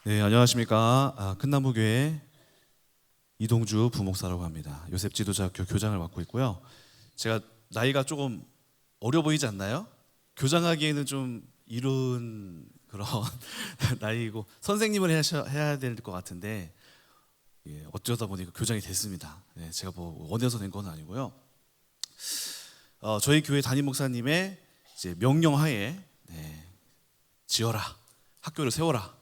네, 안녕하십니까. 큰나무교회 이동주 부목사라고 합니다. 요셉 지도자학교 교장을 맡고 있고요. 제가 나이가 조금 어려 보이지 않나요? 교장하기에는 좀 이른 그런 나이고 선생님을 해야 될 것 같은데 어쩌다 보니까 교장이 됐습니다. 네, 제가 뭐 원해서 된 건 아니고요. 저희 교회 담임 목사님의 이제 명령하에 지어라, 학교를 세워라.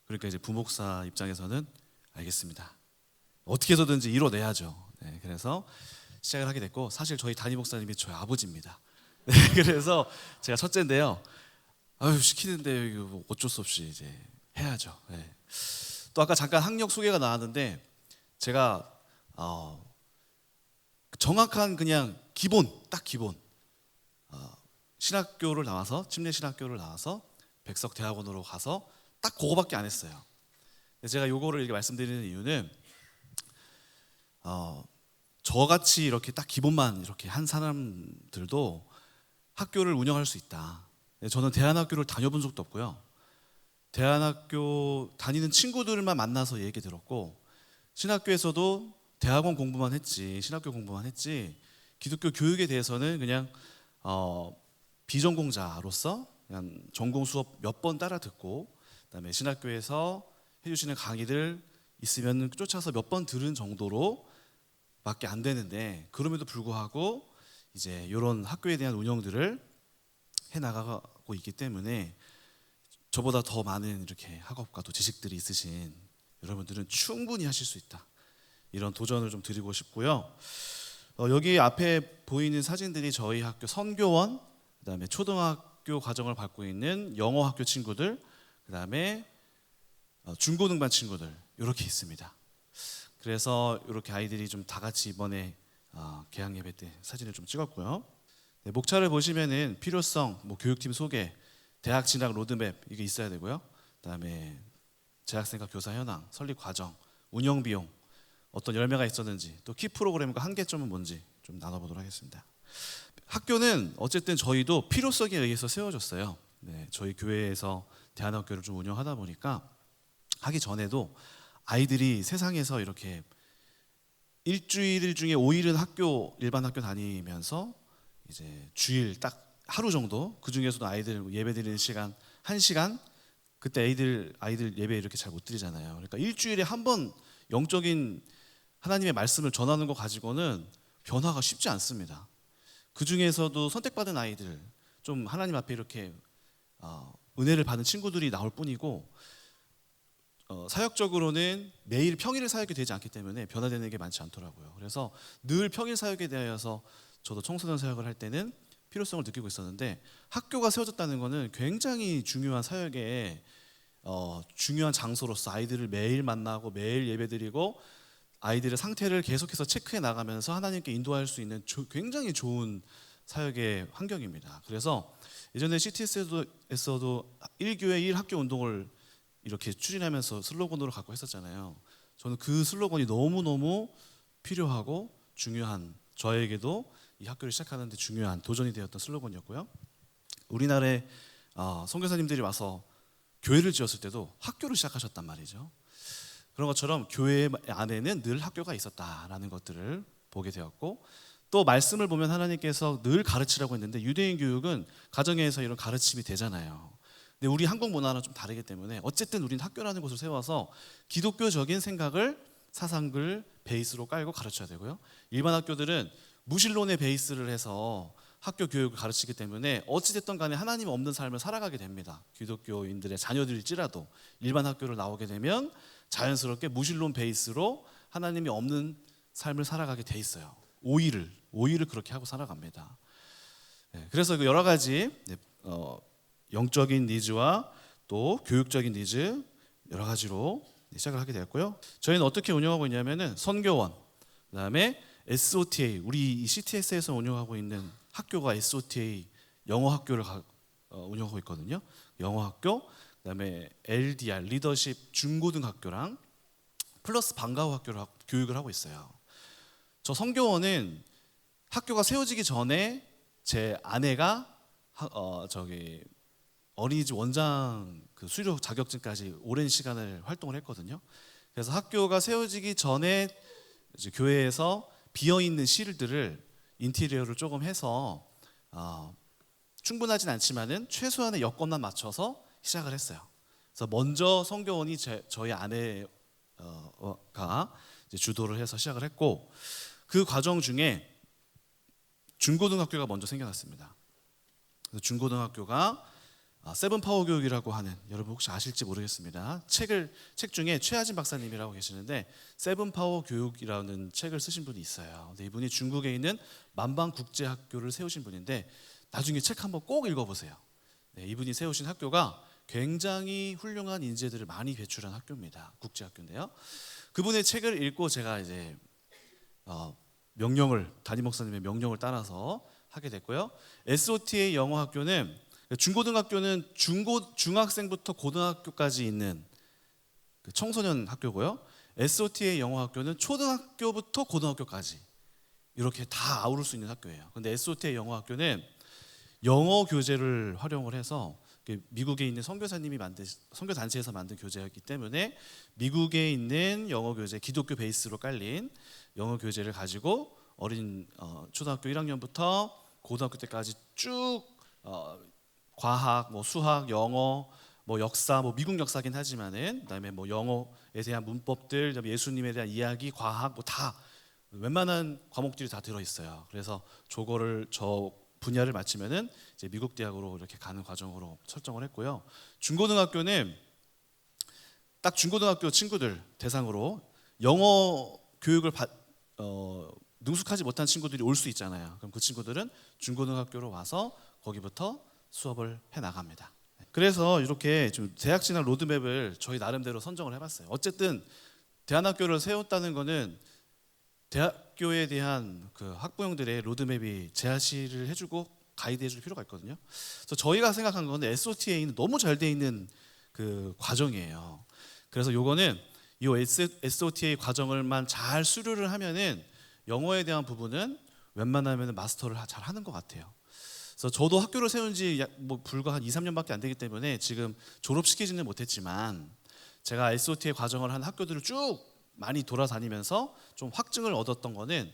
그러니까 이제 부목사 입장에서는 알겠습니다. 어떻게 해서든지 이뤄내야죠. 네, 그래서 시작을 하게 됐고, 사실 저희 담임 목사님이 저희 아버지입니다. 네, 그래서 제가 첫째인데요. 시키는데 이거 어쩔 수 없이 이제 해야죠. 네. 또 아까 잠깐 학력 소개가 나왔는데 제가 정확한 그냥 기본, 딱 기본 신학교를 나와서 침례 신학교를 나와서 백석대학원으로 가서 딱 그거밖에 안 했어요. 제가 요거를 이렇게 말씀드리는 이유는 저같이 이렇게 딱 기본만 이렇게 한 사람들도 학교를 운영할 수 있다. 저는 대안학교를 다녀본 적도 없고요. 대안학교 다니는 친구들만 만나서 얘기 들었고, 신학교에서도 대학원 공부만 했지, 신학교 공부만 했지, 기독교 교육에 대해서는 그냥 비전공자로서 그냥 전공 수업 몇 번 따라 듣고, 그다음에 신학교에서 해주시는 강의들 있으면 쫓아서 몇 번 들은 정도로 밖에 안 되는데, 그럼에도 불구하고 이제 이런 학교에 대한 운영들을 해 나가고 있기 때문에 저보다 더 많은 이렇게 학업과 또 지식들이 있으신 여러분들은 충분히 하실 수 있다. 이런 도전을 좀 드리고 싶고요. 여기 앞에 보이는 사진들이 저희 학교 선교원, 그다음에 초등학교 과정을 밟고 있는 영어 학교 친구들, 그다음에 중고등반 친구들 이렇게 있습니다. 그래서 이렇게 아이들이 좀 다 같이 이번에 개학 예배 때 사진을 좀 찍었고요. 네, 목차를 보시면은 필요성, 뭐 교육팀 소개, 대학 진학 로드맵 이게 있어야 되고요. 그다음에 재학생과 교사 현황, 설립 과정, 운영 비용, 어떤 열매가 있었는지, 또 키 프로그램과 한계점은 뭔지 좀 나눠보도록 하겠습니다. 학교는 어쨌든 저희도 필요성에 의해서 세워졌어요. 네, 저희 교회에서 대안학교를 좀 운영하다 보니까 하기 전에도 아이들이 세상에서 이렇게 일주일 중에 5일은 학교, 일반 학교 다니면서 이제 주일 딱 하루 정도, 그 중에서도 아이들 예배 드리는 시간 1시간, 그때 아이들 예배 이렇게 잘 못 드리잖아요. 그러니까 일주일에 한 번 영적인 하나님의 말씀을 전하는 거 가지고는 변화가 쉽지 않습니다. 그 중에서도 선택받은 아이들, 좀 하나님 앞에 이렇게 은혜를 받은 친구들이 나올 뿐이고, 사역적으로는 매일 평일 사역이 되지 않기 때문에 변화되는 게 많지 않더라고요. 그래서 늘 평일 사역에 대하여서 저도 청소년 사역을 할 때는 필요성을 느끼고 있었는데, 학교가 세워졌다는 것은 굉장히 중요한 사역의 중요한 장소로서 아이들을 매일 만나고 매일 예배드리고 아이들의 상태를 계속해서 체크해 나가면서 하나님께 인도할 수 있는 굉장히 좋은 사역의 환경입니다. 그래서 예전에 CTS에서도 1교회 1학교 운동을 이렇게 추진하면서 슬로건으로 갖고 했었잖아요. 저는 그 슬로건이 너무너무 필요하고 중요한, 저에게도 이 학교를 시작하는데 중요한 도전이 되었던 슬로건이었고요. 우리나라에 선교사님들이 와서 교회를 지었을 때도 학교를 시작하셨단 말이죠. 그런 것처럼 교회 안에는 늘 학교가 있었다라는 것들을 보게 되었고, 또 말씀을 보면 하나님께서 늘 가르치라고 했는데 유대인 교육은 가정에서 이런 가르침이 되잖아요. 근데 우리 한국 문화는 좀 다르기 때문에 어쨌든 우리는 학교라는 곳을 세워서 기독교적인 생각을, 사상을 베이스로 깔고 가르쳐야 되고요. 일반 학교들은 무신론의 베이스를 해서 학교 교육을 가르치기 때문에 어찌됐든 간에 하나님 없는 삶을 살아가게 됩니다. 기독교인들의 자녀들일지라도 일반 학교를 나오게 되면 자연스럽게 무신론 베이스로 하나님이 없는 삶을 살아가게 돼 있어요. 오일을 그렇게 하고 살아갑니다. 그래서 그 여러 가지 영적인 니즈와 또 교육적인 니즈 여러 가지로 시작을 하게 되었고요. 저희는 어떻게 운영하고 있냐면은 선교원, 그다음에 SOTA, 우리 이 CTS에서 운영하고 있는 학교가 SOTA 영어 학교를 운영하고 있거든요. 영어 학교, 그다음에 LDR 리더십 중고등학교랑 플러스 방과후 학교를 교육을 하고 있어요. 저 선교원은 학교가 세워지기 전에 제 아내가 어린이집 원장 그 수료 자격증까지 오랜 시간을 활동을 했거든요. 그래서 학교가 세워지기 전에 이제 교회에서 비어 있는 실들을 인테리어를 조금 해서 충분하진 않지만은 최소한의 여건만 맞춰서 시작을 했어요. 그래서 먼저 성교원이 저희 아내가 이제 주도를 해서 시작을 했고, 그 과정 중에 중고등학교가 먼저 생겨났습니다. 그래서 중고등학교가 세븐파워 교육이라고 하는, 여러분 혹시 아실지 모르겠습니다. 책 중에 최하진 박사님이라고 계시는데 세븐파워 교육이라는 책을 쓰신 분이 있어요. 근데 이분이 중국에 있는 만방국제학교를 세우신 분인데 나중에 책 한번 꼭 읽어보세요. 네, 이분이 세우신 학교가 굉장히 훌륭한 인재들을 많이 배출한 학교입니다. 국제학교인데요. 그분의 책을 읽고 제가 이제 담임 목사님의 명령을 따라서 하게 됐고요. SOTA 영어학교는 중고등학교는 중학생부터 고등학교까지 있는 그 청소년 학교고요. SOTA 영어학교는 초등학교부터 고등학교까지 이렇게 다 아우를 수 있는 학교예요. 그런데 SOTA 영어학교는 영어 교재를 활용을 해서 미국에 있는 선교 단체에서 만든 교재였기 때문에 미국에 있는 영어 교재, 기독교 베이스로 깔린 영어 교재를 가지고 어린 초등학교 1학년부터 고등학교 때까지 쭉 과학, 수학, 영어, 역사, 미국 역사긴 하지만은 그다음에 영어에 대한 문법들, 그다음에 예수님에 대한 이야기, 과학 다 웬만한 과목들이 다 들어 있어요. 그래서 저 분야를 마치면은 이제 미국 대학으로 이렇게 가는 과정으로 설정을 했고요. 중고등학교는 딱 중고등학교 친구들 대상으로 영어 교육을 능숙하지 못한 친구들이 올 수 있잖아요. 그럼 그 친구들은 중고등학교로 와서 거기부터 수업을 해 나갑니다. 그래서 이렇게 좀 대학 진학 로드맵을 저희 나름대로 선정을 해봤어요. 어쨌든 대안학교를 세웠다는 거는 대학교에 대한 그 학부형들의 로드맵이 제시를 해주고 가이드해줄 필요가 있거든요. 그래서 저희가 생각한 건 SOTA는 너무 잘 돼 있는 그 과정이에요. 그래서 요거는 이 SOTA 과정을만 잘 수료를 하면은 영어에 대한 부분은 웬만하면 마스터를 잘 하는 것 같아요. 그래서 저도 학교를 세운 지 불과 한 2, 3년밖에 안 되기 때문에 지금 졸업시키지는 못했지만 제가 SOTA 과정을 한 학교들을 쭉 많이 돌아다니면서 좀 확증을 얻었던 거는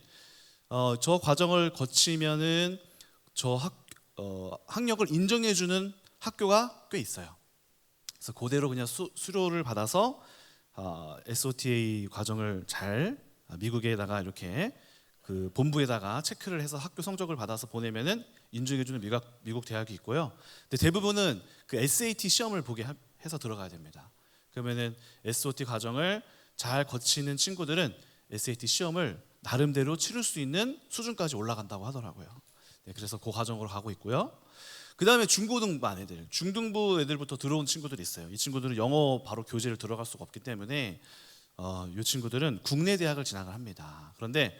저 과정을 거치면은 학력을 인정해주는 학교가 꽤 있어요. 그래서 그대로 그냥 수료를 받아서 SOTA 과정을 잘 미국에다가 이렇게 그 본부에다가 체크를 해서 학교 성적을 받아서 보내면은 인정해주는 미국 대학이 있고요. 근데 대부분은 그 SAT 시험을 보게 해서 들어가야 됩니다. 그러면은 SOT 과정을 잘 거치는 친구들은 SAT 시험을 나름대로 치를 수 있는 수준까지 올라간다고 하더라고요. 네, 그래서 그 과정으로 가고 있고요. 그 다음에 중고등반 애들, 중등부 애들부터 들어온 친구들이 있어요. 이 친구들은 영어 바로 교재를 들어갈 수가 없기 때문에 이 친구들은 국내 대학을 진학을 합니다. 그런데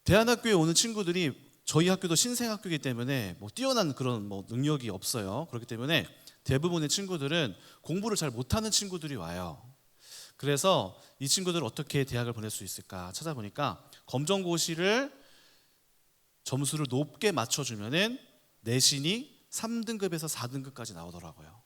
대안학교에 오는 친구들이 저희 학교도 신생학교이기 때문에 뛰어난 그런 능력이 없어요. 그렇기 때문에 대부분의 친구들은 공부를 잘 못하는 친구들이 와요. 그래서 이 친구들을 어떻게 대학을 보낼 수 있을까 찾아보니까 검정고시를 점수를 높게 맞춰주면은 내신이 3등급에서 4등급까지 나오더라고요.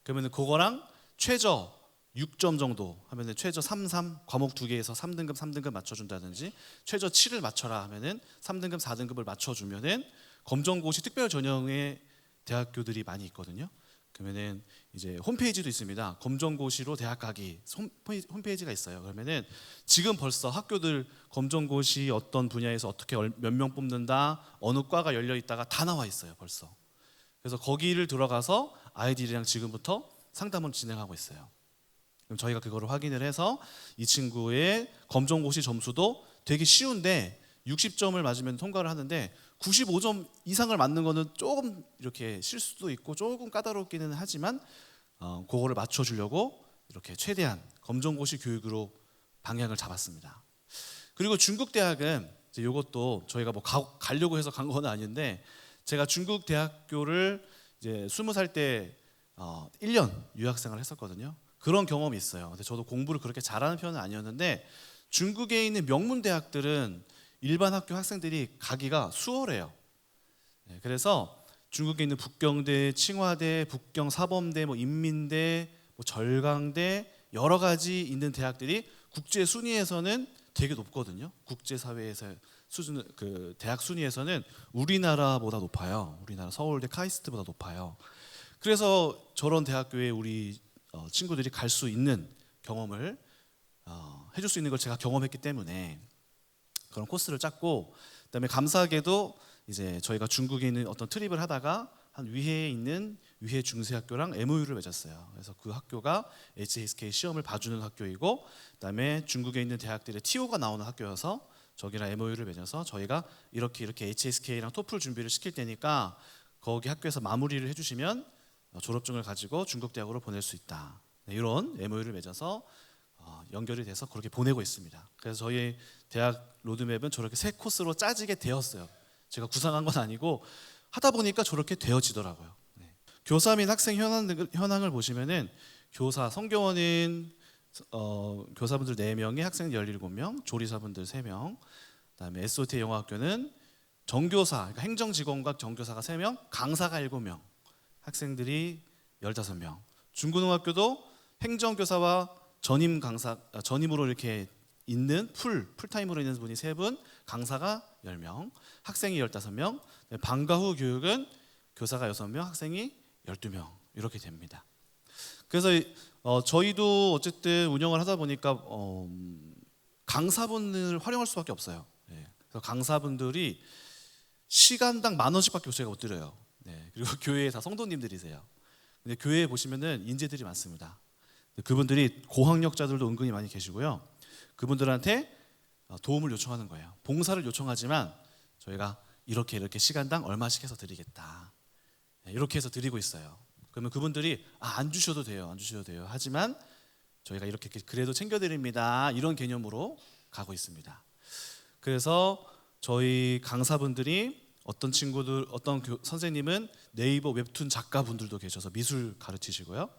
그러면은 그거랑 최저 6점 정도 하면은 최저 3 과목 2개에서 3등급 맞춰준다든지 최저 7을 맞춰라 하면은 3등급 4등급을 맞춰주면은 검정고시 특별 전형의 대학교들이 많이 있거든요. 그러면은 이제 홈페이지도 있습니다. 검정고시로 대학 가기 홈페이지가 있어요. 그러면은 지금 벌써 학교들 검정고시 어떤 분야에서 어떻게 몇 명 뽑는다, 어느 과가 열려 있다가 다 나와 있어요. 벌써. 그래서 거기를 들어가서 아이들이랑 지금부터 상담을 진행하고 있어요. 그럼 저희가 그거를 확인을 해서 이 친구의 검정고시 점수도 되게 쉬운데 60점을 맞으면 통과를 하는데 95점 이상을 맞는 거는 조금 이렇게 실수도 있고 조금 까다롭기는 하지만 그거를 맞춰주려고 이렇게 최대한 검정고시 교육으로 방향을 잡았습니다. 그리고 중국 대학은 이제 이것도 저희가 가려고 해서 간 건 아닌데 제가 중국 대학교를 이제 20살 때 1년 유학생을 했었거든요. 그런 경험이 있어요. 근데 저도 공부를 그렇게 잘하는 편은 아니었는데 중국에 있는 명문 대학들은 일반 학교 학생들이 가기가 수월해요. 네, 그래서 중국에 있는 북경대, 칭화대, 북경사범대, 뭐 인민대, 뭐 절강대 여러 가지 있는 대학들이 국제 순위에서는 되게 높거든요. 국제 사회에서 수준 그 대학 순위에서는 우리나라보다 높아요. 우리나라 서울대, 카이스트보다 높아요. 그래서 저런 대학교에 우리 친구들이 갈 수 있는 경험을 해줄 수 있는 걸 제가 경험했기 때문에 그런 코스를 짰고, 그다음에 감사하게도 이제 저희가 중국에 있는 어떤 트립을 하다가 한 위해에 있는 위해 중세학교랑 MOU를 맺었어요. 그래서 그 학교가 HSK 시험을 봐주는 학교이고, 그다음에 중국에 있는 대학들의 TO가 나오는 학교여서 저기랑 MOU를 맺어서 저희가 이렇게 HSK랑 토플 준비를 시킬 테니까 거기 학교에서 마무리를 해주시면 졸업증을 가지고 중국 대학으로 보낼 수 있다. 네, 이런 MOU를 맺어서 연결이 돼서 그렇게 보내고 있습니다. 그래서 저희 대학 로드맵은 저렇게 세 코스로 짜지게 되었어요. 제가 구상한 건 아니고 하다 보니까 저렇게 되어지더라고요. 네. 교사 및 학생 현황을 보시면은 교사 성교원은 교사분들 4명에 학생 17명, 조리사분들 3명, 그다음에 SOT 영어학교는 정교사, 그러니까 행정직원과 정교사가 3명, 강사가 7명, 학생들이 15명. 중고등학교도 행정교사와 전임 강사, 전임으로 이렇게 있는 풀타임으로 있는 분이 3분, 강사가 10명, 학생이 15명, 방과 후 교육은 교사가 6명, 학생이 12명 이렇게 됩니다. 그래서 저희도 어쨌든 운영을 하다 보니까 강사분을 활용할 수밖에 없어요. 네. 그래서 강사분들이 시간당 10,000원씩밖에 저희가 못 드려요. 네. 그리고 교회에 다 성도님들이세요. 근데 교회에 보시면은 인재들이 많습니다. 그분들이 고학력자들도 은근히 많이 계시고요. 그분들한테 도움을 요청하는 거예요. 봉사를 요청하지만 저희가 이렇게 시간당 얼마씩 해서 드리겠다. 이렇게 해서 드리고 있어요. 그러면 그분들이 안 주셔도 돼요. 하지만 저희가 이렇게 그래도 챙겨드립니다. 이런 개념으로 가고 있습니다. 그래서 저희 강사분들이 어떤 친구들, 선생님은 네이버 웹툰 작가분들도 계셔서 미술 가르치시고요.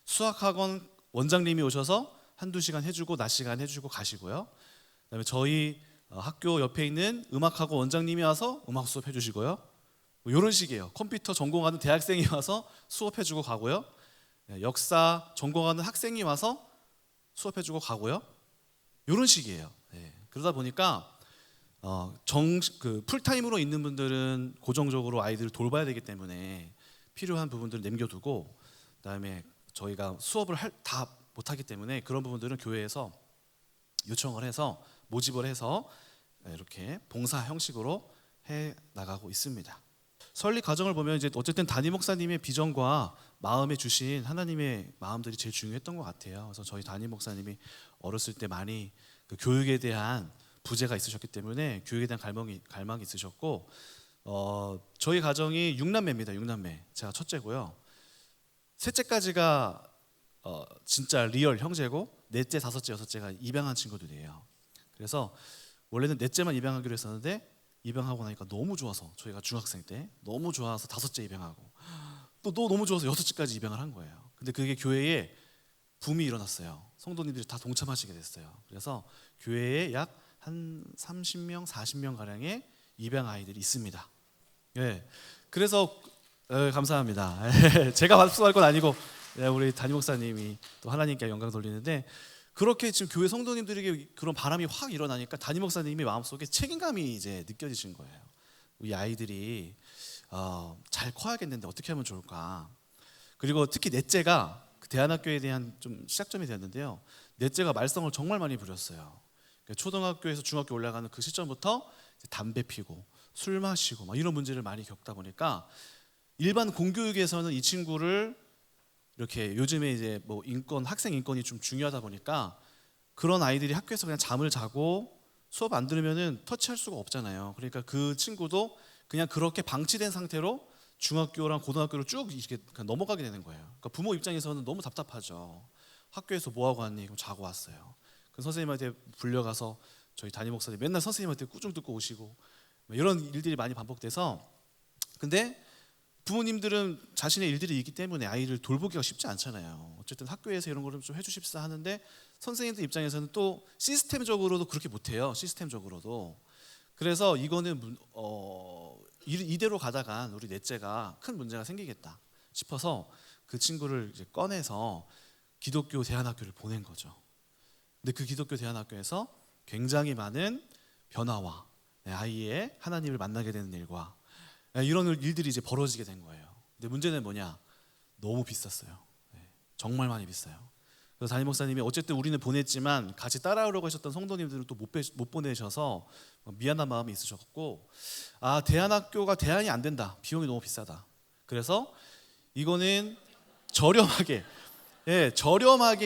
수학학원 원장님이 오셔서 한두 시간 해주고 낮 시간 해주고 가시고요. 그다음에 저희 학교 옆에 있는 음악학원 원장님이 와서 음악 수업 해주시고요. 뭐 이런 식이에요. 컴퓨터 전공하는 대학생이 와서 수업해주고 가고요. 역사 전공하는 학생이 와서 수업해주고 가고요. 이런 식이에요. 네. 그러다 보니까 풀타임으로 있는 분들은 고정적으로 아이들을 돌봐야 되기 때문에 필요한 부분들을 남겨두고, 그다음에 저희가 수업을 다 못하기 때문에 그런 부분들은 교회에서 요청을 해서 모집을 해서 이렇게 봉사 형식으로 해 나가고 있습니다. 설립 과정을 보면 이제 어쨌든 담임 목사님의 비전과 마음에 주신 하나님의 마음들이 제일 중요했던 것 같아요. 그래서 저희 담임 목사님이 어렸을 때 많이 그 교육에 대한 부재가 있으셨기 때문에 교육에 대한 갈망이 있으셨고, 저희 가정이 6남매입니다. 6남매. 제가 첫째고요. 셋째까지가 진짜 리얼 형제고, 넷째, 다섯째, 여섯째가 입양한 친구들이에요. 그래서 원래는 넷째만 입양하기로 했었는데 입양하고 나니까 너무 좋아서, 저희가 중학생 때 너무 좋아서 다섯째 입양하고 또 너무 좋아서 여섯째까지 입양을 한 거예요. 근데 그게 교회에 붐이 일어났어요. 성도님들이 다 동참하시게 됐어요. 그래서 교회에 약 한 30명, 40명 가량의 입양 아이들이 있습니다. 예, 그래서 감사합니다. 제가 박수할 건 아니고 우리 담임 목사님이 또 하나님께 영광 돌리는데, 그렇게 지금 교회 성도님들에게 그런 바람이 확 일어나니까 담임 목사님이 마음속에 책임감이 이제 느껴지신 거예요. 우리 아이들이 잘 커야겠는데 어떻게 하면 좋을까. 그리고 특히 넷째가 그 대안학교에 대한 좀 시작점이 되었는데요. 넷째가 말썽을 정말 많이 부렸어요. 초등학교에서 중학교 올라가는 그 시점부터 담배 피고 술 마시고 막 이런 문제를 많이 겪다 보니까 일반 공교육에서는 이 친구를 이렇게, 요즘에 이제 뭐 학생 인권이 좀 중요하다 보니까 그런 아이들이 학교에서 그냥 잠을 자고 수업 안 들으면은 터치할 수가 없잖아요. 그러니까 그 친구도 그냥 그렇게 방치된 상태로 중학교랑 고등학교를 쭉 이렇게 넘어가게 되는 거예요. 그러니까 부모 입장에서는 너무 답답하죠. 학교에서 뭐 하고 왔니? 그럼 자고 왔어요. 그 선생님한테 불려가서 저희 담임 목사님 맨날 선생님한테 꾸중 듣고 오시고 이런 일들이 많이 반복돼서, 근데 부모님들은 자신의 일들이 있기 때문에 아이를 돌보기가 쉽지 않잖아요. 어쨌든 학교에서 이런 거를 좀 해주십사 하는데 선생님들 입장에서는 또 시스템적으로도 그렇게 못해요. 시스템적으로도. 그래서 이거는 이대로 가다간 우리 넷째가 큰 문제가 생기겠다 싶어서 그 친구를 이제 꺼내서 기독교 대안학교를 보낸 거죠. 근데 그 기독교 대안학교에서 굉장히 많은 변화와 아이의 하나님을 만나게 되는 일과 이런 일들이 이제 벌어지게 된 거예요. 근데 문제는 뭐냐? 너무 비쌌어요. 정말 많이 비싸요. 그래서 담임 목사님이 어쨌든 우리는 보냈지만 같이 따라오려고 하셨던 성도님들은 또 못 보내셔서 미안한 마음이 있으셨고, 대안학교가 대안이 안 된다. 비용이 너무 비싸다. 그래서 이거는 저렴하게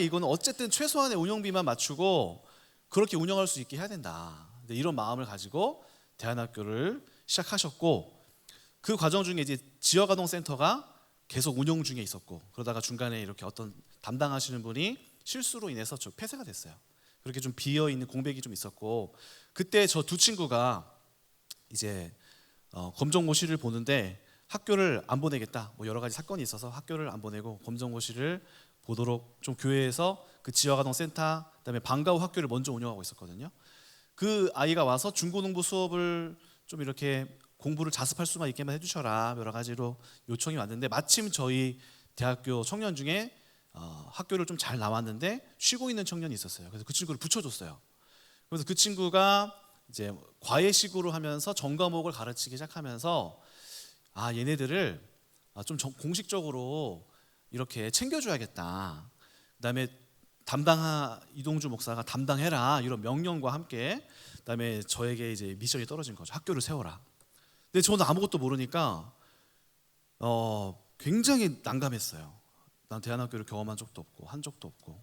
이거는 어쨌든 최소한의 운영비만 맞추고 그렇게 운영할 수 있게 해야 된다. 이런 마음을 가지고 대안학교를 시작하셨고, 그 과정 중에 이제 지역아동센터가 계속 운영 중에 있었고, 그러다가 중간에 이렇게 어떤 담당하시는 분이 실수로 인해서 좀 폐쇄가 됐어요. 그렇게 좀 비어 있는 공백이 좀 있었고, 그때 저 두 친구가 이제 검정고시를 보는데 학교를 안 보내겠다. 뭐 여러 가지 사건이 있어서 학교를 안 보내고 검정고시를 보도록 좀 교회에서 그 지역아동센터 그다음에 방과 후 학교를 먼저 운영하고 있었거든요. 그 아이가 와서 중고등부 수업을 좀 이렇게 공부를 자습할 수만 있게만 해주셔라 여러 가지로 요청이 왔는데, 마침 저희 대학교 청년 중에 학교를 좀 잘 나왔는데 쉬고 있는 청년이 있었어요. 그래서 그 친구를 붙여줬어요. 그래서 그 친구가 이제 과외식으로 하면서 전 과목을 가르치기 시작하면서 얘네들을 좀 공식적으로 이렇게 챙겨줘야겠다. 그다음에 이동주 목사가 담당해라 이런 명령과 함께 그다음에 저에게 이제 미션이 떨어진 거죠. 학교를 세워라. 근데 저는 아무것도 모르니까 굉장히 난감했어요. 난 대안학교를 경험한 적도 없고 한 적도 없고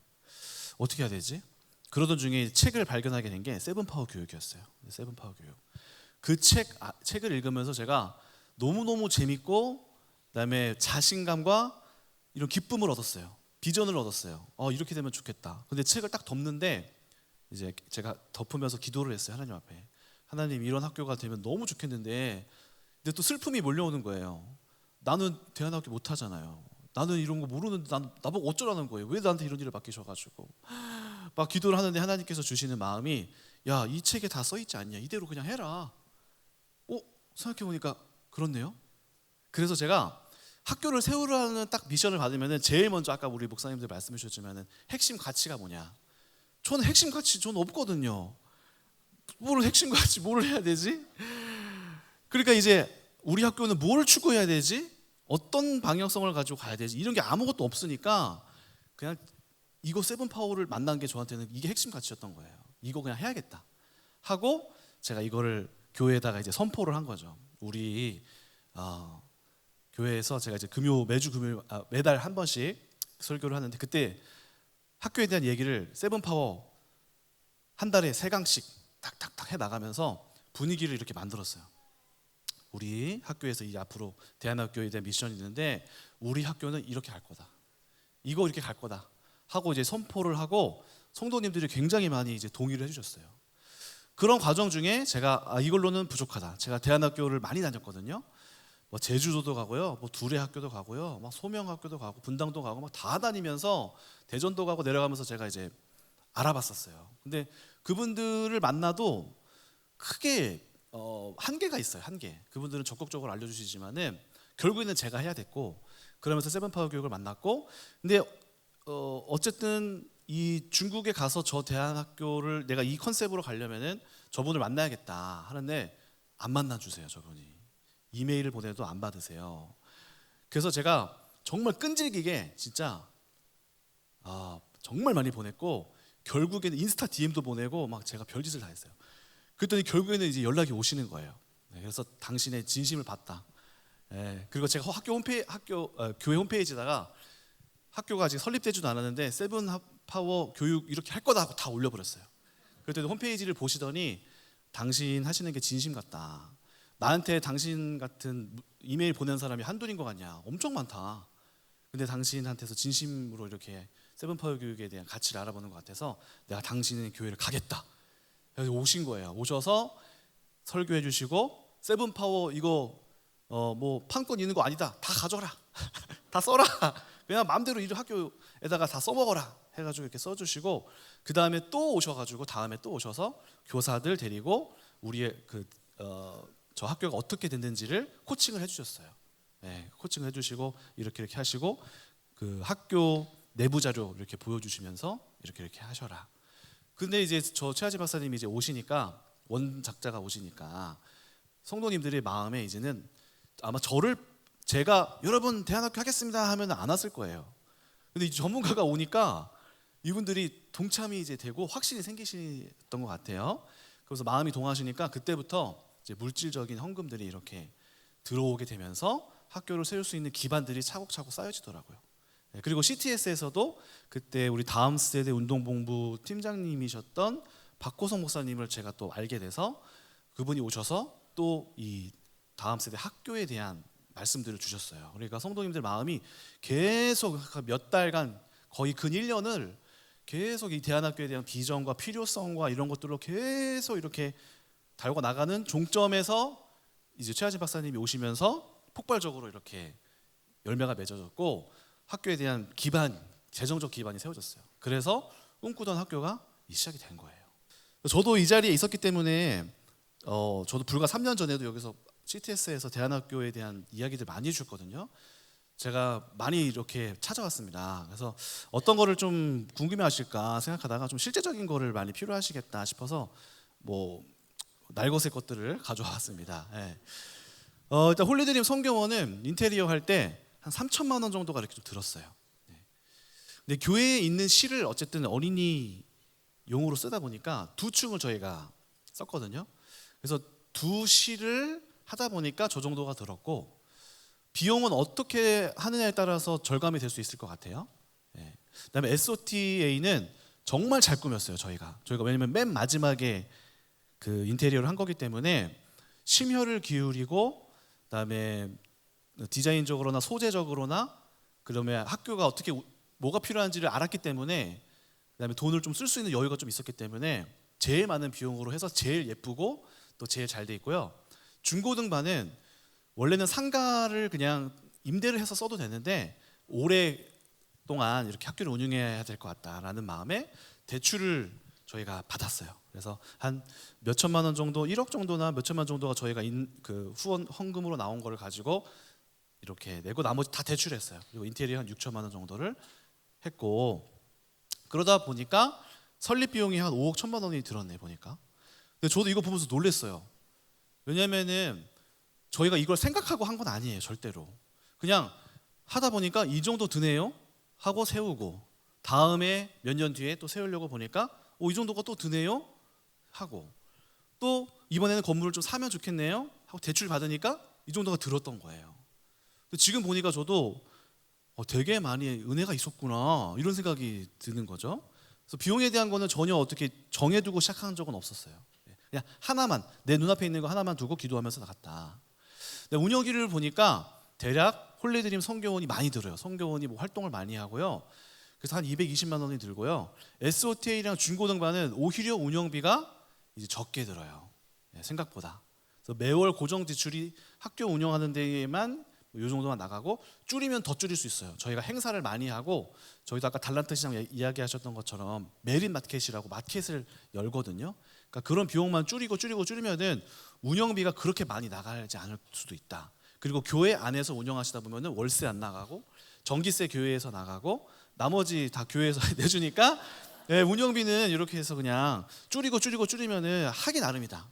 어떻게 해야 되지? 그러던 중에 책을 발견하게 된 게 세븐파워 교육이었어요. 세븐파워 교육. 그 책을 읽으면서 제가 너무너무 재밌고 그다음에 자신감과 이런 기쁨을 얻었어요. 비전을 얻었어요. 이렇게 되면 좋겠다. 근데 책을 딱 덮는데 이제 제가 덮으면서 기도를 했어요. 하나님 앞에. 하나님, 이런 학교가 되면 너무 좋겠는데, 근데 또 슬픔이 몰려오는 거예요. 나는 대안학교 못 하잖아요. 나는 이런 거 모르는데 나보고 어쩌라는 거예요. 왜 나한테 이런 일을 맡기셔가지고 막 기도를 하는데 하나님께서 주시는 마음이, 야, 이 책에 다 써 있지 않냐? 이대로 그냥 해라. 생각해보니까 그렇네요. 그래서 제가 학교를 세우라는 딱 미션을 받으면은 제일 먼저 아까 우리 목사님들 말씀해 주셨지만은 핵심 가치가 뭐냐? 저는 핵심 가치 저는 없거든요. 뭘 핵심 가치 뭘 해야 되지? 그러니까 이제 우리 학교는 뭘 추구해야 되지? 어떤 방향성을 가지고 가야 되지? 이런 게 아무것도 없으니까 그냥 이거 세븐파워를 만난 게 저한테는 이게 핵심 가치였던 거예요. 이거 그냥 해야겠다 하고 제가 이거를 교회에다가 이제 선포를 한 거죠. 우리 교회에서 제가 이제 매주 금요일 매달 한 번씩 설교를 하는데, 그때 학교에 대한 얘기를 세븐파워 한 달에 3강씩 탁탁탁 해 나가면서 분위기를 이렇게 만들었어요. 우리 학교에서 이 앞으로 대안학교에 대한 미션이 있는데 우리 학교는 이렇게 갈 거다. 이거 이렇게 갈 거다 하고 이제 선포를 하고 성도님들이 굉장히 많이 이제 동의를 해주셨어요. 그런 과정 중에 제가 이걸로는 부족하다. 제가 대안학교를 많이 다녔거든요. 뭐 제주도도 가고요, 뭐 두레 학교도 가고요, 막 소명학교도 가고 분당도 가고 막 다 다니면서 대전도 가고 내려가면서 제가 이제 알아봤었어요. 근데 그분들을 만나도 크게 한계가 있어요. 한계. 그분들은 적극적으로 알려주시지만은 결국에는 제가 해야 됐고, 그러면서 세븐파워 교육을 만났고, 근데 어쨌든 이 중국에 가서 저 대안학교를 내가 이 컨셉으로 가려면은 저분을 만나야겠다 하는데 안 만나주세요. 저분이 이메일을 보내도 안 받으세요. 그래서 제가 정말 끈질기게 진짜 정말 많이 보냈고, 결국에는 인스타 DM도 보내고 막 제가 별짓을 다 했어요. 그랬더니 결국에는 이제 연락이 오시는 거예요. 그래서 당신의 진심을 봤다. 그리고 제가 교회 홈페이지에다가 학교가 아직 설립되지도 않았는데 세븐파워 교육 이렇게 할 거다 하고 다 올려버렸어요. 그랬더니 홈페이지를 보시더니 당신 하시는 게 진심 같다. 나한테 당신 같은 이메일 보낸 사람이 한둘인 것 같냐? 엄청 많다. 근데 당신한테서 진심으로 이렇게 세븐파워 교육에 대한 가치를 알아보는 것 같아서 내가 당신의 교회를 가겠다. 그래서 오신 거예요. 오셔서 설교해 주시고, 세븐파워 이거 뭐 판권 있는 거 아니다. 다 가져라. 다 써라. 그냥 마음대로 이 학교에다가 다 써먹어라 해가지고 이렇게 써주시고, 그 다음에 또 오셔가지고 다음에 또 오셔서 교사들 데리고 우리의 저 학교가 어떻게 됐는지를 코칭을 해주셨어요. 네, 코칭을 해주시고 이렇게 하시고 그 학교 내부 자료 이렇게 보여주시면서 이렇게 하셔라. 근데 이제 저 최하지 박사님이 이제 오시니까 원작자가 오시니까 성도님들의 마음에 이제는 아마 제가 여러분 대안학교 하겠습니다 하면 안 왔을 거예요. 근데 이 전문가가 오니까 이분들이 동참이 이제 되고 확신이 생기셨던 것 같아요. 그래서 마음이 동하시니까 그때부터 이제 물질적인 헌금들이 이렇게 들어오게 되면서 학교를 세울 수 있는 기반들이 차곡차곡 쌓여지더라고요. 그리고 CTS에서도 그때 우리 다음 세대 운동본부 팀장님이셨던 박호성 목사님을 제가 또 알게 돼서 그분이 오셔서 또 이 다음 세대 학교에 대한 말씀들을 주셨어요. 그러니까 성도님들 마음이 계속 몇 달간 거의 근 1년을 계속 이 대안학교에 대한 비전과 필요성과 이런 것들로 계속 이렇게 달고 나가는 종점에서 이제 최하진 박사님이 오시면서 폭발적으로 이렇게 열매가 맺어졌고 학교에 대한 기반, 재정적 기반이 세워졌어요. 그래서 꿈꾸던 학교가 시작이 된 거예요. 저도 이 자리에 있었기 때문에 저도 불과 3년 전에도 여기서 CTS에서 대안학교에 대한 이야기들 많이 해주셨거든요. 제가 많이 이렇게 찾아왔습니다. 그래서 어떤 거를 좀 궁금해하실까 생각하다가 좀 실제적인 거를 많이 필요하시겠다 싶어서 뭐 날것의 것들을 가져왔습니다. 네. 일단 홀리드림 성교원은 인테리어 할 때 한 3천만 원 정도가 이렇게 좀 들었어요. 네. 근데 교회에 있는 실을 어쨌든 어린이 용으로 쓰다 보니까 두 층을 저희가 썼거든요. 그래서 두 실을 하다 보니까 저 정도가 들었고 비용은 어떻게 하느냐에 따라서 절감이 될 수 있을 것 같아요. 네. 그다음에 SOTA는 정말 잘 꾸몄어요. 저희가 왜냐면 맨 마지막에 그 인테리어를 한 거기 때문에 심혈을 기울이고 그다음에 디자인적으로나 소재적으로나 그러면 학교가 어떻게 뭐가 필요한지를 알았기 때문에 그다음에 돈을 좀 쓸 수 있는 여유가 좀 있었기 때문에 제일 많은 비용으로 해서 제일 예쁘고 또 제일 잘 돼 있고요. 중고등반은 원래는 상가를 그냥 임대를 해서 써도 되는데 오랫동안 이렇게 학교를 운영해야 될 것 같다라는 마음에 대출을 저희가 받았어요. 그래서 한 몇 천만 원 정도, 1억 정도나 몇 천만 정도가 저희가 그 후원 헌금으로 나온 거를 가지고 이렇게 내고 나머지 다 대출했어요. 그리고 인테리어 한 6천만 원 정도를 했고 그러다 보니까 설립 비용이 한 5억 1천만 원이 들었네 보니까. 근데 저도 이거 보면서 놀랐어요. 왜냐면은 저희가 이걸 생각하고 한 건 아니에요. 절대로. 그냥 하다 보니까 이 정도 드네요 하고 세우고 다음에 몇 년 뒤에 또 세우려고 보니까 이 정도가 또 드네요 하고 또 이번에는 건물을 좀 사면 좋겠네요 하고 대출 받으니까 이 정도가 들었던 거예요. 근데 지금 보니까 저도 되게 많이 은혜가 있었구나 이런 생각이 드는 거죠. 그래서 비용에 대한 거는 전혀 어떻게 정해두고 시작한 적은 없었어요. 그냥 하나만 내 눈앞에 있는 거 하나만 두고 기도하면서 나갔다. 근데 운영기를 보니까 대략 홀리드림 성교원이 많이 들어요. 성교원이 뭐 활동을 많이 하고요. 그래서 한 220만 원이 들고요. SOTA랑 중고등반은 오히려 운영비가 이제 적게 들어요. 생각보다. 그래서 매월 고정 지출이 학교 운영하는 데에만 이 정도만 나가고 줄이면 더 줄일 수 있어요. 저희가 행사를 많이 하고 저희도 아까 달란트 시장 이야기하셨던 것처럼 메린 마켓이라고 마켓을 열거든요. 그러니까 그런 비용만 줄이면은 운영비가 그렇게 많이 나가지 않을 수도 있다. 그리고 교회 안에서 운영하시다 보면은 월세 안 나가고 전기세 교회에서 나가고 나머지 다 교회에서 내주니까 운영비는 이렇게 해서 그냥 줄이면은 하기 나름이다.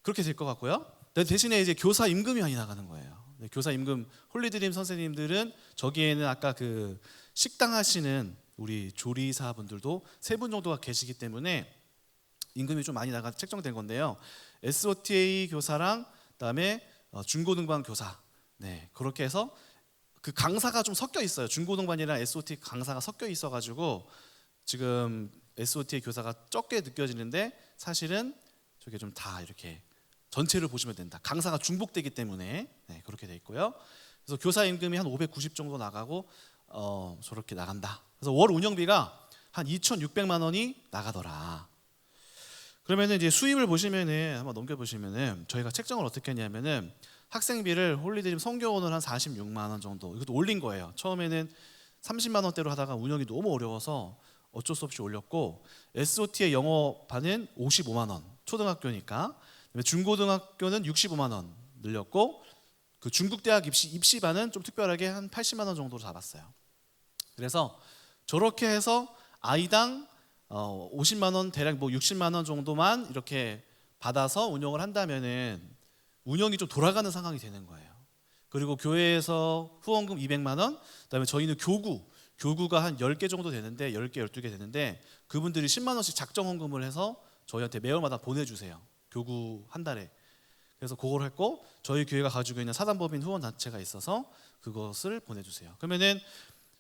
그렇게 될 것 같고요. 대신에 이제 교사 임금이 많이 나가는 거예요. 교사 임금 홀리드림 선생님들은 저기에는 아까 그 식당 하시는 우리 조리사 분들도 3분 정도가 계시기 때문에 임금이 좀 많이 나가 책정된 건데요. SOTA 교사랑 그다음에 중고등반 교사, 그렇게 해서 그 강사가 좀 섞여 있어요. 중고등반이랑 SOTA 강사가 섞여 있어가지고 지금 SOTA 교사가 적게 느껴지는데 사실은 저게 좀 다 이렇게 전체를 보시면 된다. 강사가 중복되기 때문에 그렇게 돼 있고요. 그래서 교사 임금이 한 590 정도 나가고 저렇게 나간다. 그래서 월 운영비가 한 2,600만 원이 나가더라. 그러면은 이제 수입을 보시면은 한번 넘겨보시면은 저희가 책정을 어떻게 했냐면은 학생비를 홀리드림 성교원을 한 46만 원 정도 이것도 올린 거예요. 처음에는 30만 원대로 하다가 운영이 너무 어려워서 어쩔 수 없이 올렸고 SOT의 영어반은 55만 원 초등학교니까 중고등학교는 65만 원 늘렸고 그 중국대학 입시반은 좀 특별하게 한 80만 원 정도로 잡았어요. 그래서 저렇게 해서 아이당 50만 원 대략 뭐 60만 원 정도만 이렇게 받아서 운영을 한다면은 운영이 좀 돌아가는 상황이 되는 거예요. 그리고 교회에서 후원금 200만 원, 그다음에 저희는 교구가 한 10개 정도 되는데 10개, 12개 되는데 그분들이 10만 원씩 작정 헌금을 해서 저희한테 매월마다 보내주세요. 교구 한 달에. 그래서 그걸 했고 저희 교회가 가지고 있는 사단법인 후원 단체가 있어서 그것을 보내주세요. 그러면은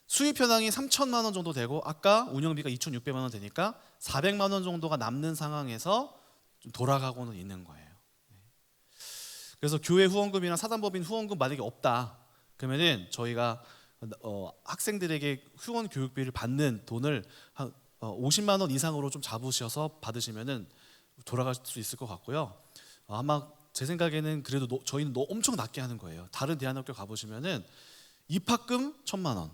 수입 현황이 3천만 원 정도 되고 아까 운영비가 2,600만 원 되니까 400만 원 정도가 남는 상황에서 좀 돌아가고는 있는 거예요. 그래서 교회 후원금이나 사단법인 후원금 만약에 없다 그러면은 저희가 학생들에게 후원 교육비를 받는 돈을 한 50만 원 이상으로 좀 잡으셔서 받으시면은 돌아갈 수 있을 것 같고요. 아마 제 생각에는 그래도 저희는 엄청 낮게 하는 거예요. 다른 대안학교 가보시면은 입학금 1,000만 원,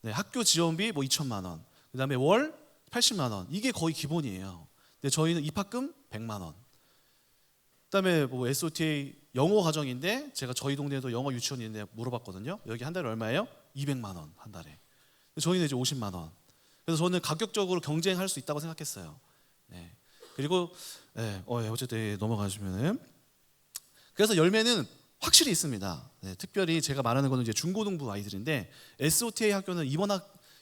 네, 학교 지원비 뭐 2천만 원, 그다음에 월 80만 원 이게 거의 기본이에요. 근데 저희는 입학금 100만 원. 그다음에 뭐 SOTA 영어 과정인데 제가 저희 동네에도 영어 유치원이 있는데 물어봤거든요. 여기 한 달에 얼마예요? 200만 원 한 달에. 저희는 이제 50만 원. 그래서 저는 가격적으로 경쟁할 수 있다고 생각했어요. 네. 그리고 어쨌든 넘어가시면은 그래서 열매는 확실히 있습니다. 네, 특별히 제가 말하는 거는 이제 중고등부 아이들인데 SOTA 학교는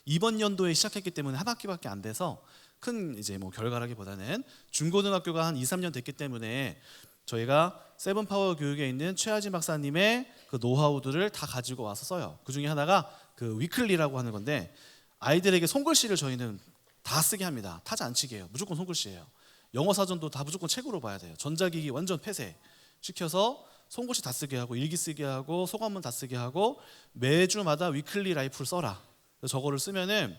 이번 연도에 시작했기 때문에 한 학기밖에 안 돼서 큰 이제 뭐 결과라기보다는 중고등학교가 한 2, 3년 됐기 때문에 저희가 세븐파워 교육에 있는 최하진 박사님의 그 노하우들을 다 가지고 와서 써요. 그 중에 하나가 그 위클리라고 하는 건데 아이들에게 손글씨를 저희는 다 쓰게 합니다. 타자 안 치게 해요. 무조건 손글씨예요. 영어 사전도 다 무조건 책으로 봐야 돼요. 전자기기 완전 폐쇄 시켜서 손글씨 다 쓰게 하고 일기 쓰게 하고 소감문 다 쓰게 하고 매주마다 위클리 라이프를 써라. 저거를 쓰면은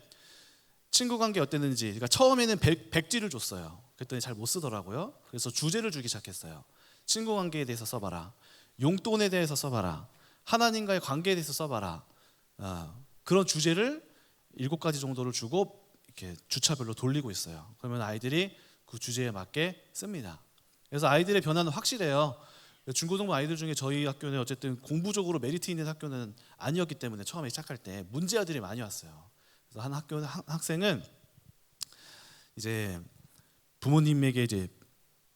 친구 관계 어땠는지. 그러니까 처음에는 백지를 줬어요. 그랬더니 잘 못 쓰더라고요. 그래서 주제를 주기 시작했어요. 친구 관계에 대해서 써봐라. 용돈에 대해서 써봐라. 하나님과의 관계에 대해서 써봐라. 그런 주제를 7가지 정도를 주고 이렇게 주차별로 돌리고 있어요. 그러면 아이들이 그 주제에 맞게 씁니다. 그래서 아이들의 변화는 확실해요. 중고등부 아이들 중에 저희 학교는 어쨌든 공부적으로 메리트 있는 학교는 아니었기 때문에 처음에 시작할 때 문제 아들이 많이 왔어요. 그래서 한 학생은 이제 부모님에게 이제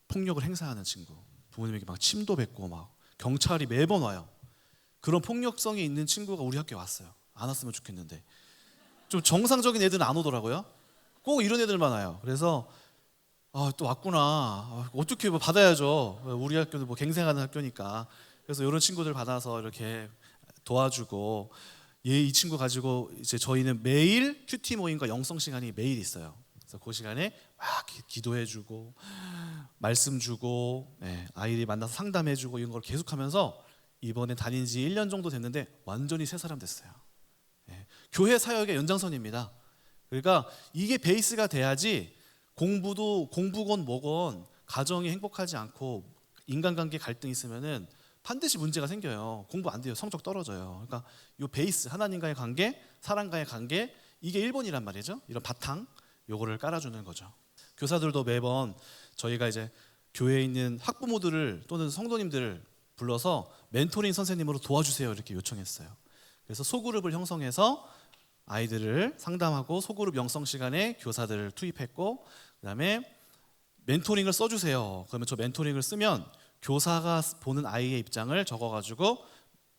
폭력을 행사하는 친구, 부모님에게 막 침도 뱉고 막 경찰이 매번 와요. 그런 폭력성이 있는 친구가 우리 학교에 왔어요. 안 왔으면 좋겠는데 좀 정상적인 애들은 안 오더라고요. 꼭 이런 애들만 와요. 그래서 또 왔구나. 어떻게 뭐 받아야죠. 우리 학교는 뭐 갱생하는 학교니까. 그래서 이런 친구들 받아서 이렇게 도와주고 이 친구 가지고 이제 저희는 매일 큐티 모임과 영성 시간이 매일 있어요. 그래서 그 시간에 막 기도해주고 말씀 주고 아이들이 만나서 상담해주고 이런 걸 계속하면서 이번에 다닌 지 1년 정도 됐는데 완전히 새 사람 됐어요. 교회 사역의 연장선입니다. 그러니까 이게 베이스가 돼야지 공부건 뭐건 가정이 행복하지 않고 인간관계 갈등이 있으면은 반드시 문제가 생겨요. 공부 안 돼요. 성적 떨어져요. 그러니까 이 베이스 하나님과의 관계, 사람과의 관계 이게 1번이란 말이죠. 이런 바탕 요거를 깔아주는 거죠. 교사들도 매번 저희가 이제 교회에 있는 학부모들을 또는 성도님들을 불러서 멘토링 선생님으로 도와주세요 이렇게 요청했어요. 그래서 소그룹을 형성해서 아이들을 상담하고 소그룹 영성 시간에 교사들을 투입했고 그다음에 멘토링을 써주세요. 그러면 저 멘토링을 쓰면 교사가 보는 아이의 입장을 적어가지고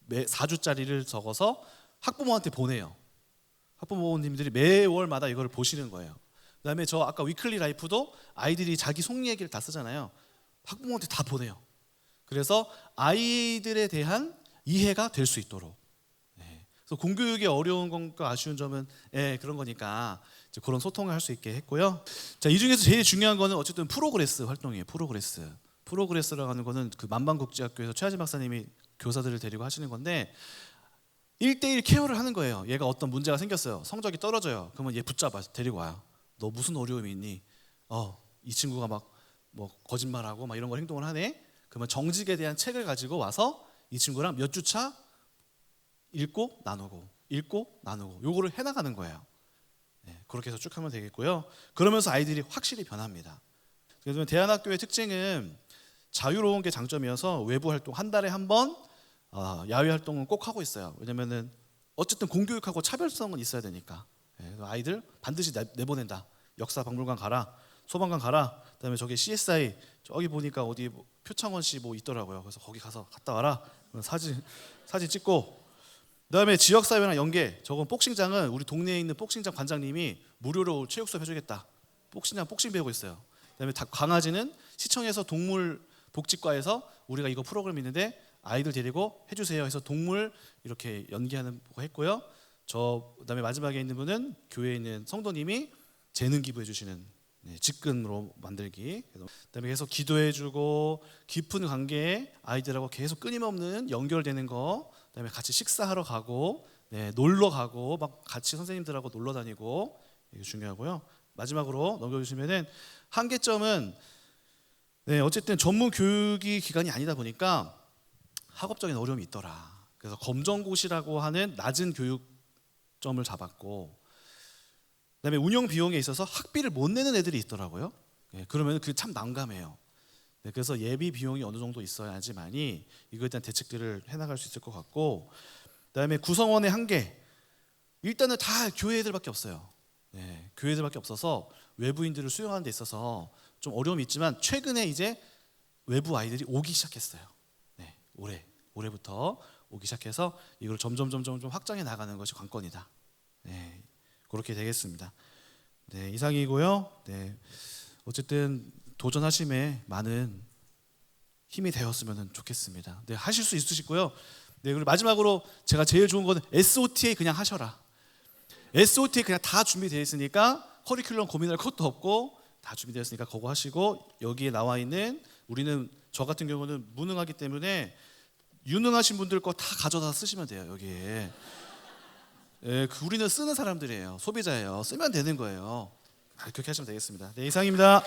4주짜리를 적어서 학부모한테 보내요. 학부모님들이 매월마다 이걸 보시는 거예요. 그다음에 저 아까 위클리 라이프도 아이들이 자기 속 얘기를 다 쓰잖아요. 학부모한테 다 보내요. 그래서 아이들에 대한 이해가 될 수 있도록. 그래서 공교육의 어려운 것과 아쉬운 점은 그런 거니까 이제 그런 소통을 할 수 있게 했고요. 자, 이 중에서 제일 중요한 거는 어쨌든 프로그레스 활동이에요. 프로그레스라고 하는 거는 그 만방국제학교에서 최하진 박사님이 교사들을 데리고 하시는 건데 1대1 케어를 하는 거예요. 얘가 어떤 문제가 생겼어요. 성적이 떨어져요. 그러면 얘 붙잡아 데리고 와요. 너 무슨 어려움이 있니? 이 친구가 막 뭐 거짓말하고 막 이런 걸 행동을 하네. 그러면 정직에 대한 책을 가지고 와서 이 친구랑 몇 주차 읽고 나누고 요거를 해나가는 거예요. 그렇게 해서 쭉 하면 되겠고요. 그러면서 아이들이 확실히 변합니다. 그래서 대안학교의 특징은 자유로운 게 장점이어서 외부 활동 한 달에 한 번 야외 활동은 꼭 하고 있어요. 왜냐면은 어쨌든 공교육하고 차별성은 있어야 되니까. 아이들 반드시 내보낸다. 역사 박물관 가라, 소방관 가라. 그다음에 저기 CSI 저기 보니까 어디 표창원 씨 뭐 있더라고요. 그래서 거기 가서 갔다 와라. 사진 찍고. 그다음에 지역사회랑 연계. 저건 복싱장은 우리 동네에 있는 복싱장 관장님이 무료로 체육 수업 해주겠다. 복싱장 복싱 배우고 있어요. 그다음에 강아지는 시청에서 동물 복지과에서 우리가 이거 프로그램 있는데 아이들 데리고 해주세요 해서 동물 이렇게 연기하는 거 했고요. 그다음에 마지막에 있는 분은 교회에 있는 성도님이 재능 기부해 주시는 직근으로 만들기. 그다음에 계속 기도해주고 깊은 관계에 아이들하고 계속 끊임없는 연결되는 거. 그다음에 같이 식사하러 가고 놀러 가고 막 같이 선생님들하고 놀러 다니고 이게 중요하고요. 마지막으로 넘겨주시면은 한계점은 어쨌든 전문 교육이 기관이 아니다 보니까 학업적인 어려움이 있더라. 그래서 검정고시라고 하는 낮은 교육점을 잡았고, 그다음에 운영 비용에 있어서 학비를 못 내는 애들이 있더라고요. 그러면 그게 참 난감해요. 그래서 예비 비용이 어느 정도 있어야지만이 이거에 대한 대책들을 해나갈 수 있을 것 같고, 그다음에 구성원의 한계. 일단은 다 교회들밖에 없어요. 교회들밖에 없어서 외부인들을 수용하는 데 있어서 좀 어려움이 있지만 최근에 이제 외부 아이들이 오기 시작했어요. 올해부터 오기 시작해서 이걸 점점 좀 확장해 나가는 것이 관건이다. 그렇게 되겠습니다. 이상이고요. 어쨌든 도전하심에 많은 힘이 되었으면 좋겠습니다. 하실 수 있으시고요. 그리고 마지막으로 제가 제일 좋은 거는 SOTA 그냥 하셔라. SOTA 그냥 다 준비되어 있으니까 커리큘럼 고민할 것도 없고 다 준비되어 있으니까 그거 하시고, 여기에 나와 있는 우리는 저 같은 경우는 무능하기 때문에 유능하신 분들 거 다 가져다 쓰시면 돼요. 여기에 우리는 쓰는 사람들이에요. 소비자예요. 쓰면 되는 거예요. 그렇게 하시면 되겠습니다. 이상입니다.